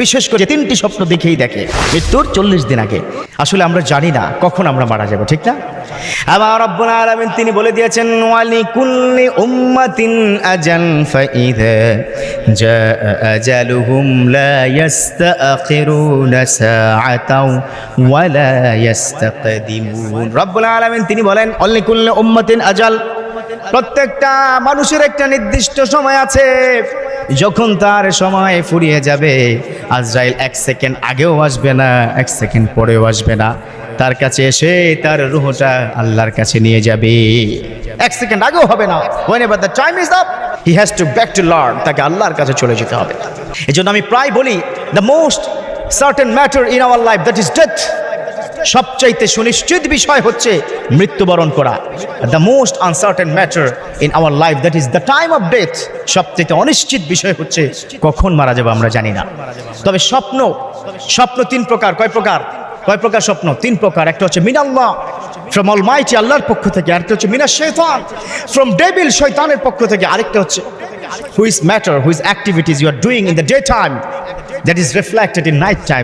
বিশেষ করে 3টি স্বপ্ন দেখেই দেখে মৃত্যুর 40 দিন আগে। আসলে আমরা জানি না কখন আমরা মারা যাব, ঠিক না? আবার রব্বুল আলামিন তিনি বলে দিয়েছেন ওয়ালিকুল্লি উম্মাতিন আজাল ফাইযা জাআ আজালুহুম লা ইস্তাখিরুনা সাআতাও ওয়া লা ইস্তাকদিমুন। রব্বুল আলামিন তিনি বলেন ওয়ালিকুল্লি উম্মাতিন আজাল, প্রত্যেকটা মানুষের একটা নির্দিষ্ট সময় আছে, যখন তার সময় ফুরিয়ে যাবে আজরাইল 1 সেকেন্ড আগেও আসবে না, 1 সেকেন্ড পরেও আসবে না, তার কাছে এসে তার রূহটা আল্লাহর কাছে নিয়ে যাবে। 1 সেকেন্ড আগেও হবে না। whenever the time is up he has to back to Lord, তাকে আল্লাহর কাছে চলে যেতে হবে। এজন্য আমি প্রায় বলি the most certain matter in our life that is death, সবচাইতে সুনিশ্চিত বিষয় হচ্ছে মৃত্যুবরণ করা। The most uncertain matter in our life that is the time of death, সবচাইতে অনিশ্চিত বিষয় হচ্ছে কখন মারা যাবো আমরা জানি না। তবে স্বপ্ন 3 প্রকার। কয় প্রকার স্বপ্ন? 3 প্রকার। একটা হচ্ছে মিনাল্লাহ, ফ্রম অলমাইটি, আল্লাহর পক্ষ থেকে। আরেকটা হচ্ছে মিনাশ শাইতান, ফ্রম ডেভিল, শয়তানের পক্ষ থেকে। আরেকটা হচ্ছে which matter, which activities you are doing in the day time, that is reflected in night time.